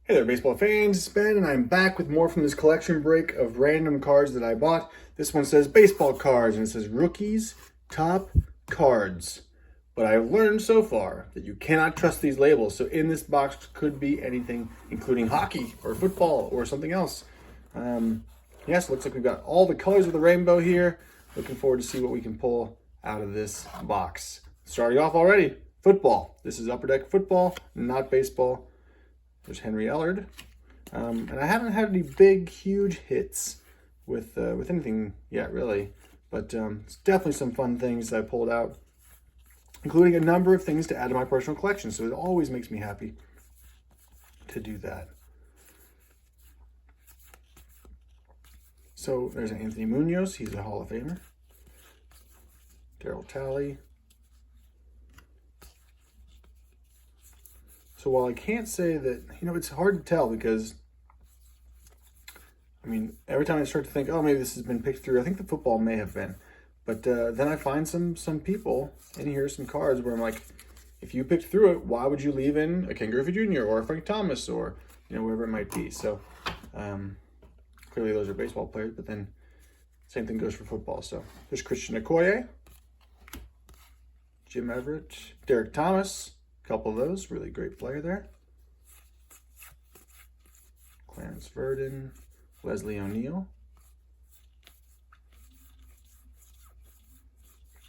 Hey there, baseball fans. It's Ben, and I'm back with more from this collection break of random cards that I bought. This one says baseball cards, and it says rookies, top cards. But I've learned so far that you cannot trust these labels. So in this box could be anything, including hockey or football or something else. Yes, looks like we've got all the colors of the rainbow here. Looking forward to see what we can pull out of this box. Starting off already, football. This is Upper Deck football, not baseball. There's Henry Ellard. And I haven't had any big, huge hits with anything yet, really. But it's definitely some fun things that I pulled out, including a number of things to add to my personal collection. So it always makes me happy to do that. So there's an Anthony Munoz. He's a Hall of Famer. Darryl Talley. So while I can't say that, it's hard to tell because, every time I start to think, oh, maybe this has been picked through, I think the football may have been. But then I find some people in here, some cards where I'm like, if you picked through it, why would you leave in a Ken Griffey Jr. or a Frank Thomas or, whoever it might be. So clearly those are baseball players, but then same thing goes for football. So there's Christian Okoye, Jim Everett, Derek Thomas. Couple of those, really great player there. Clarence Verdon, Leslie O'Neal,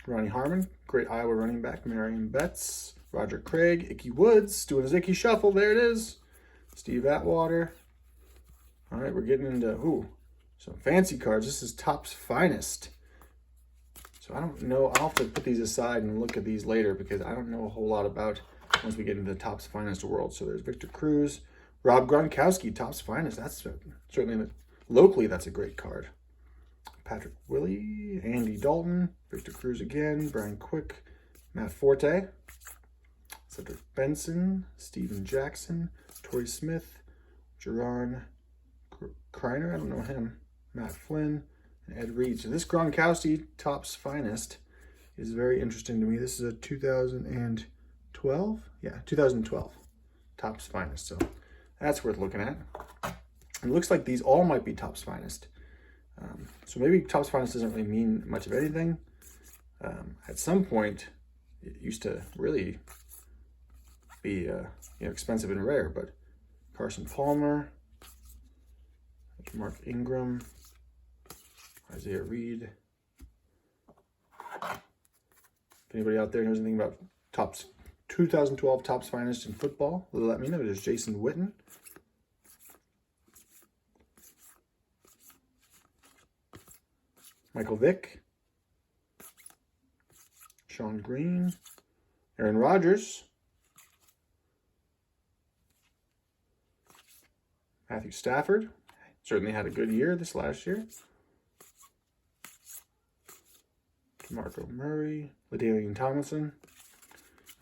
Ronnie Harmon, great Iowa running back. Marion Betts, Roger Craig, Icky Woods, doing his Icky Shuffle, there it is. Steve Atwater. All right, we're getting into, some fancy cards. This is Topps Finest. So I don't know, I'll have to put these aside and look at these later because I don't know a whole lot about once we get into the Topps Finest world. So there's Victor Cruz, Rob Gronkowski, Topps Finest. That's certainly, locally, that's a great card. Patrick Willie, Andy Dalton, Victor Cruz again, Brian Quick, Matt Forte, Cedric Benson, Steven Jackson, Torrey Smith, Jerron Kreiner, I don't know him, Matt Flynn, and Ed Reed. So this Gronkowski Topps Finest is very interesting to me. This is a 2012? Yeah, 2012 Topps Finest. So that's worth looking at. It looks like these all might be Topps Finest. So maybe Topps Finest doesn't really mean much of anything. At some point, it used to really be expensive and rare, but Carson Palmer, Mark Ingram, Isaiah Reed. If anybody out there knows anything about Topps 2012 Topps Finest in football, let me know. There's Jason Witten. Michael Vick. Sean Green. Aaron Rodgers. Matthew Stafford. Certainly had a good year this last year. Marco Murray, LaDainian Tomlinson.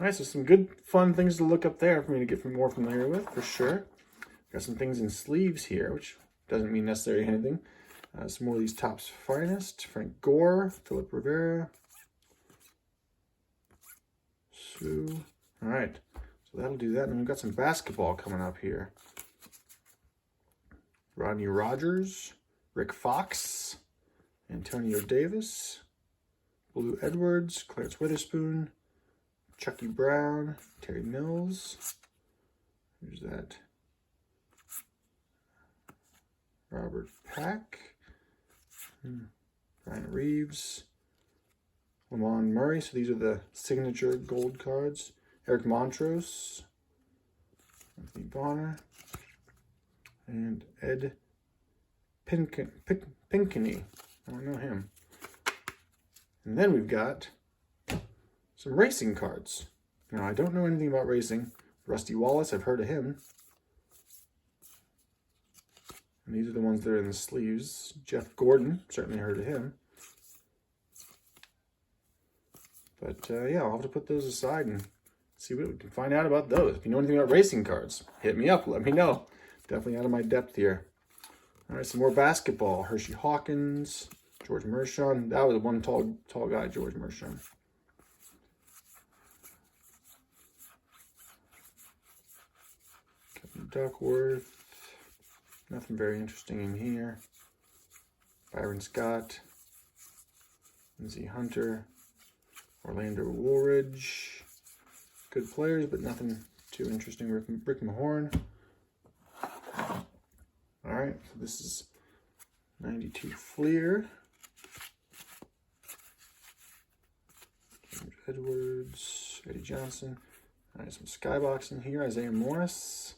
All right, so some good, fun things to look up there for me to get more familiar with, for sure. Got some things in sleeves here, which doesn't mean necessarily anything. Some more of these Topps Finest. Frank Gore, Philip Rivera. Sue. All right, so that'll do that. And we've got some basketball coming up here. Rodney Rogers, Rick Fox, Antonio Davis, Blue Edwards, Clarence Witherspoon, Chucky Brown, Terry Mills. Who's that? Robert Pack, Ryan Reeves, Lamont Murray. So these are the signature gold cards. Eric Montrose, Anthony Bonner, and Ed Pinkney. I don't know him. And then we've got some racing cards. Now, I don't know anything about racing. Rusty Wallace, I've heard of him. And these are the ones that are in the sleeves. Jeff Gordon, certainly heard of him. But yeah, I'll have to put those aside and see what we can find out about those. If you know anything about racing cards, hit me up, let me know. Definitely out of my depth here. All right, some more basketball. Hershey Hawkins, George Mershon. That was one tall guy, George Mershon. Duckworth. Nothing very interesting in here. Byron Scott. Lindsey Hunter. Orlando Woolridge. Good players, but nothing too interesting. Rick Mahorn. All right, so this is 92 Fleer. James Edwards, Eddie Johnson. All right, some skybox in here. Isaiah Morris.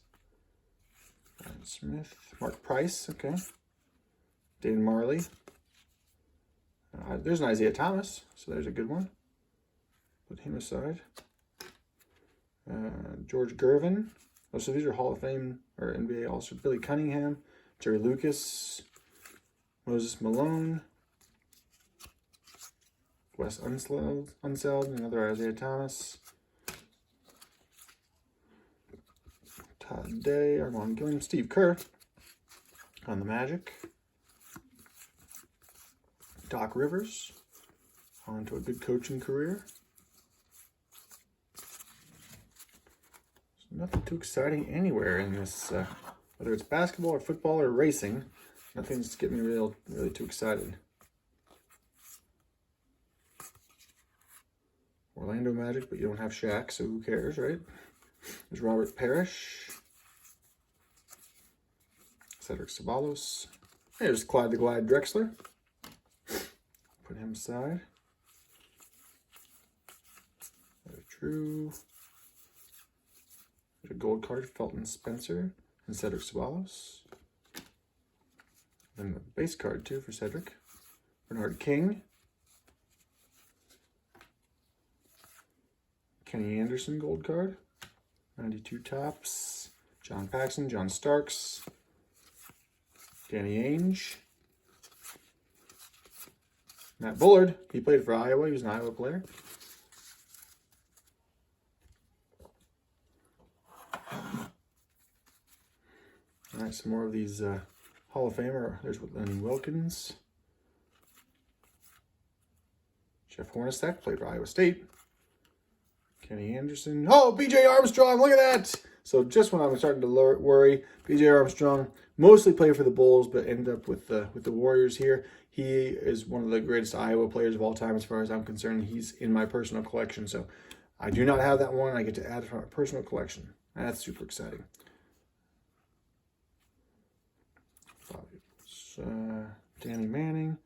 Brian Smith. Mark Price, okay. Dan Marley. There's an Isaiah Thomas, so there's a good one. Put him aside. George Gervin. Oh, so these are Hall of Fame or NBA All-Star. Billy Cunningham, Jerry Lucas, Moses Malone, Wes Unseld, another Isaiah Thomas, Todd Day, Armand Gilliam, Steve Kerr on the Magic, Doc Rivers, on to a good coaching career. Nothing too exciting anywhere in this, whether it's basketball or football or racing. Nothing's getting me really too excited. Orlando Magic, but you don't have Shaq, so who cares, right? There's Robert Parrish. Cedric Ceballos. There's Clyde the Glide Drexler. Put him aside. There's Drew. There's a gold card, Felton Spencer and Cedric Ceballos. Then the base card, too, for Cedric. Bernard King. Kenny Anderson gold card. 92 tops. John Paxson, John Starks. Danny Ainge. Matt Bullard. He played for Iowa. He was an Iowa player. All right, some more of these Hall of Famer. There's Lenny Wilkins. Jeff Hornacek played for Iowa State. Kenny Anderson. Oh, B.J. Armstrong, look at that. So just when I'm starting to worry, B.J. Armstrong mostly played for the Bulls, but ended up with the Warriors here. He is one of the greatest Iowa players of all time as far as I'm concerned. He's in my personal collection. So I do not have that one. I get to add it to my personal collection. That's super exciting. Danny Manning,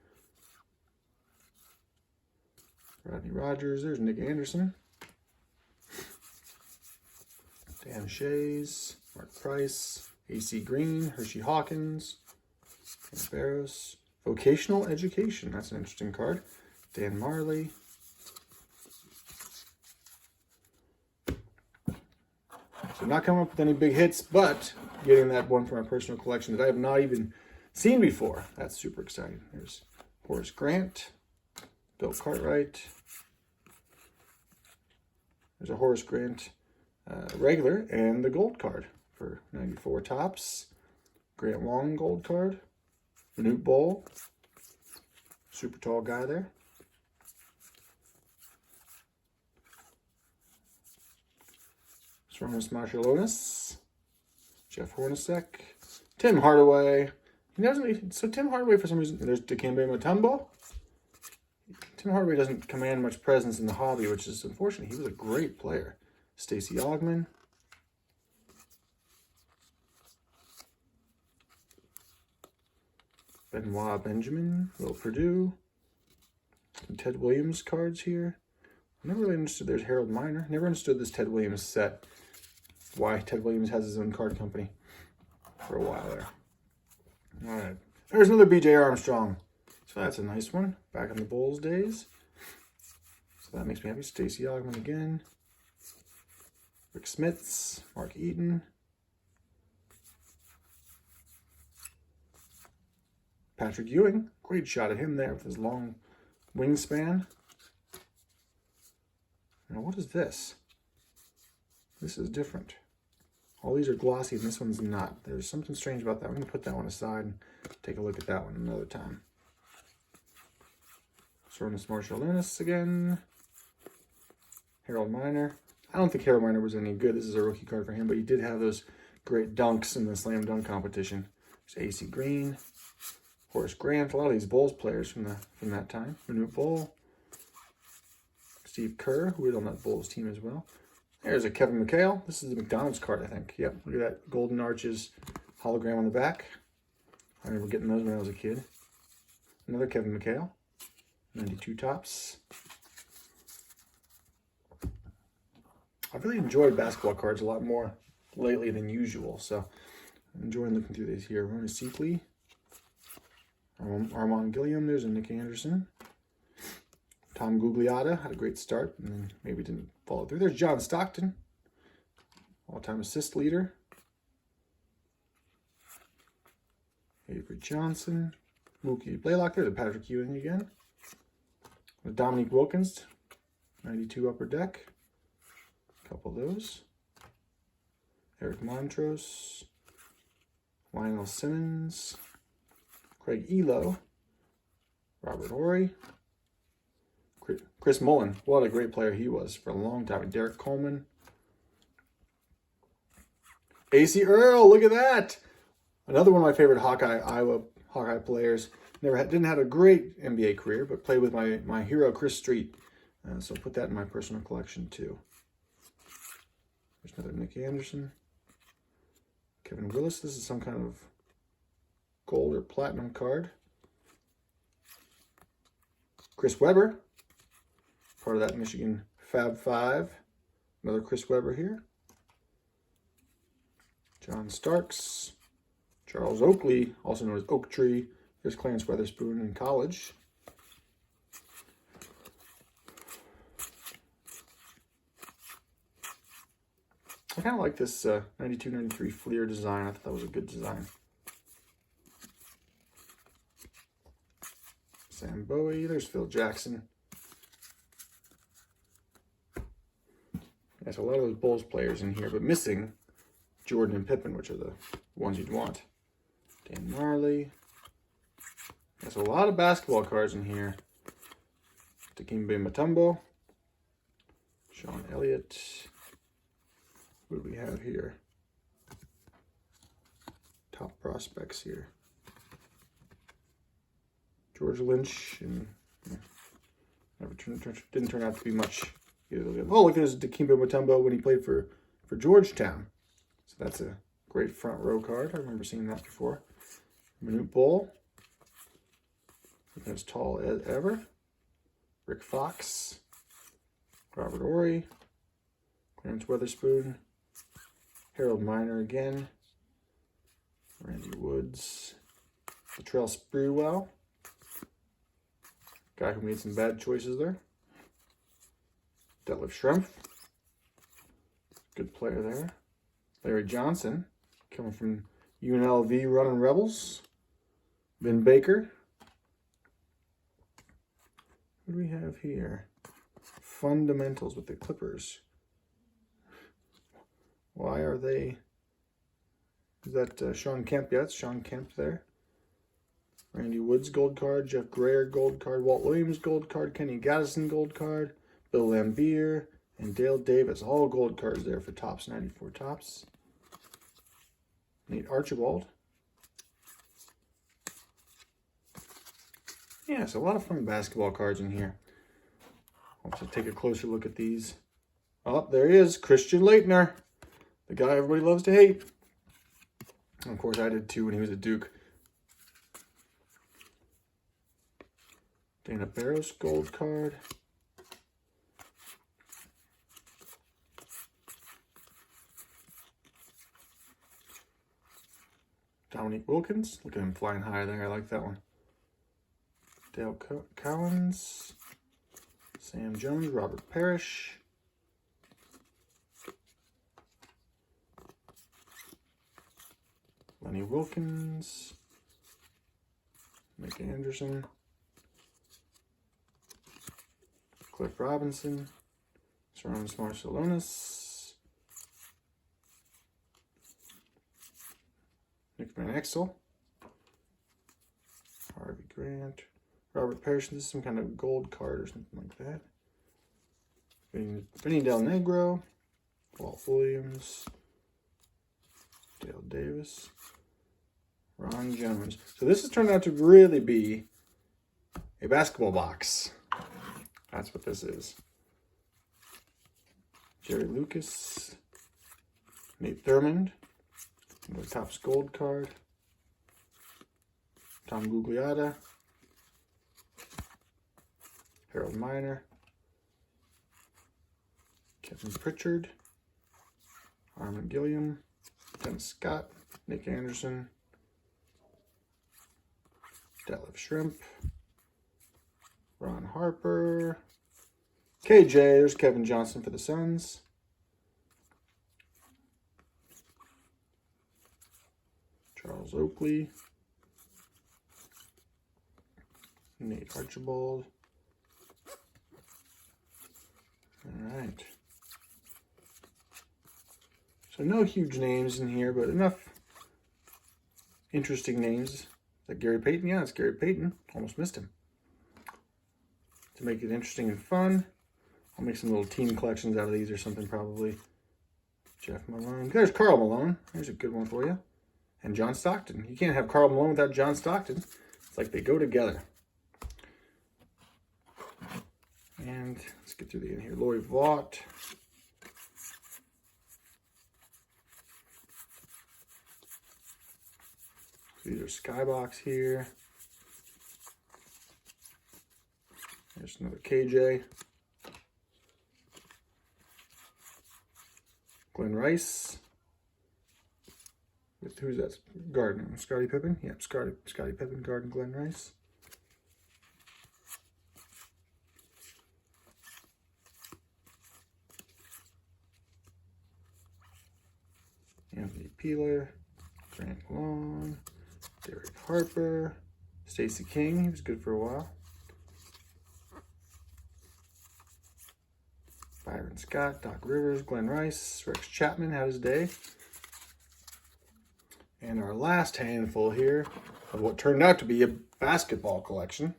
Rodney Rogers, there's Nick Anderson, Dan Shays, Mark Price, A.C. Green, Hershey Hawkins, Dan Barros, Vocational Education, that's an interesting card, Dan Marley, so not coming up with any big hits, but getting that one from my personal collection that I have not even seen before. That's super exciting. There's Horace Grant, Bill Cartwright. There's a Horace Grant regular and the gold card for 94 tops. Grant Long gold card. Manute Bol. Super tall guy there. Sromas Marshalonis. Jeff Hornacek. Tim Hardaway. He doesn't. So Tim Hardaway, for some reason, there's Dikembe Mutombo. Tim Hardaway doesn't command much presence in the hobby, which is unfortunate. He was a great player. Stacey Ogman. Benoit Benjamin. Will Purdue. Some Ted Williams cards here. Never really understood. There's Harold Miner. Never understood this Ted Williams set. Why Ted Williams has his own card company for a while there. All right, there's another B.J. Armstrong. So that's a nice one. Back in the Bulls days. So that makes me happy. Stacey Ogman again. Rick Smits. Mark Eaton. Patrick Ewing. Great shot at him there with his long wingspan. Now, what is this? This is different. All these are glossy, and this one's not. There's something strange about that. I'm going to put that one aside and take a look at that one another time. Sromas Marshalonis again. Harold Miner. I don't think Harold Miner was any good. This is a rookie card for him, but he did have those great dunks in the slam dunk competition. There's AC Green, Horace Grant, a lot of these Bulls players from that time. Manute Bol, Steve Kerr, who was on that Bulls team as well. There's a Kevin Mchale. This is the McDonald's card, I think. Yep, look at that Golden Arches hologram on the back. I remember getting those when I was a kid. Another Kevin Mchale, 92 tops. I've really enjoyed basketball cards a lot more lately than usual, so I'm enjoying looking through these here. Rona Seakley, Armand Gilliam, there's a Nick Anderson. Tom Gugliotta had a great start and then maybe didn't follow through. There's John Stockton, all-time assist leader. Avery Johnson, Mookie Blaylock, there's a Patrick Ewing again. Dominique Wilkins, 92 upper deck. A couple of those. Eric Montrose, Lionel Simmons, Craig Elo, Robert Horry, Chris Mullin. What a great player he was for a long time. Derek Coleman. AC Earl, look at that. Another one of my favorite Iowa Hawkeye players. Didn't have a great NBA career, but played with my hero, Chris Street. So put that in my personal collection too. There's another Nick Anderson. Kevin Willis. This is some kind of gold or platinum card. Chris Webber. Part of that Michigan Fab Five. Another Chris Webber here. John Starks. Charles Oakley, also known as Oak Tree. There's Clarence Weatherspoon in college. I kind of like this 92-93 Fleer design. I thought that was a good design. Sam Bowie. There's Phil Jackson. There's a lot of those Bulls players in here, but missing Jordan and Pippen, which are the ones you'd want. Dan Marley. There's a lot of basketball cards in here. Dikembe Mutombo. Sean Elliott. What do we have here? Top prospects here. George Lynch, and didn't turn out to be much. Oh, look, there's Dikembe Mutombo when he played for Georgetown. So that's a great front row card. I remember seeing that before. Manute Bol. Looking as tall as ever. Rick Fox. Robert Horry. Clarence Weatherspoon. Harold Miner again. Randy Woods. Latrell Sprewell. Guy who made some bad choices there. Detlef Schrempf. Good player there. Larry Johnson. Coming from UNLV running Rebels. Vin Baker. What do we have here? Fundamentals with the Clippers. Why are they... Is that Sean Kemp? Yeah, it's Sean Kemp there. Randy Woods gold card. Jeff Grayer gold card. Walt Williams gold card. Kenny Gaddison gold card. Bill Laimbeer and Dale Davis. All gold cards there for Topps 94 Topps. Nate Archibald. Yeah, so a lot of fun basketball cards in here. I'll have to take a closer look at these. Oh, there he is. Christian Lightner. The guy everybody loves to hate. And of course, I did too when he was at Duke. Dana Barros gold card. Dominique Wilkins. Look at him flying high there. I like that one. Dale Cowens. Sam Jones. Robert Parrish. Lenny Wilkins. Nick Anderson. Cliff Robinson. Sarunas Marciulionis. Nick Van Exel. Harvey Grant. Robert Parrish. This is some kind of gold card or something like that. Vinny Del Negro. Walt Williams. Davis, Ron Jones. So this has turned out to really be a basketball box. That's what this is. Jerry Lucas, Nate Thurmond, the Topps Gold card, Tom Gugliotta, Harold Miner, Kevin Pritchard, Armin Gilliam, Dennis Scott, Nick Anderson, Detlef Shrimp, Ron Harper, KJ, there's Kevin Johnson for the Suns. Charles Oakley, Nate Archibald. All right. So no huge names in here, but enough interesting names. Is that Gary Payton? Yeah, it's Gary Payton. Almost missed him. To make it interesting and fun, I'll make some little team collections out of these or something probably. Jeff Malone. There's Karl Malone. There's a good one for you. And John Stockton. You can't have Karl Malone without John Stockton. It's like they go together. And let's get through the end here. Lori Vaught. These are Skybox here. There's another KJ. Glenn Rice. With who's that? Gardner. Scottie Pippen? Yep, Scottie Pippen, Gardner, Glenn Rice. Anthony Peeler, Grant Long, Derek Harper, Stacey King, he was good for a while. Byron Scott, Doc Rivers, Glenn Rice, Rex Chapman had his day. And our last handful here of what turned out to be a basketball collection.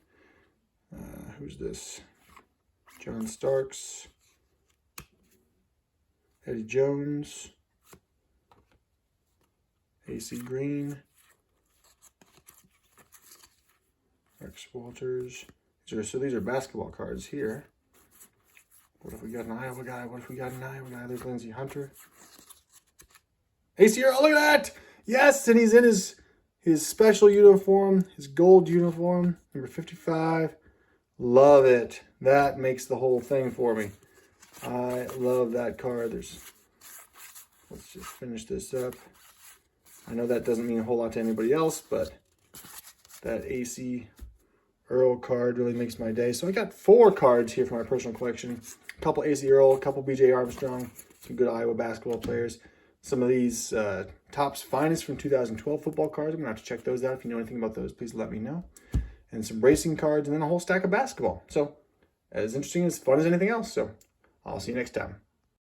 Who's this? John Starks, Eddie Jones, AC Green, Rex Walters. So these are basketball cards here. What if we got an Iowa guy? What if we got an Iowa guy? There's Lindsey Hunter. AC Earl, look at that! Yes, and he's in his special uniform, his gold uniform, number 55. Love it. That makes the whole thing for me. I love that card. Let's just finish this up. I know that doesn't mean a whole lot to anybody else, but that AC Earl card really makes my day. So I got 4 cards here for my personal collection. A couple AC Earl, a couple BJ Armstrong, some good Iowa basketball players. Some of these Topps Finest from 2012 football cards. I'm going to have to check those out. If you know anything about those, please let me know. And some racing cards, and then a whole stack of basketball. So, as interesting, as fun as anything else. So, I'll see you next time.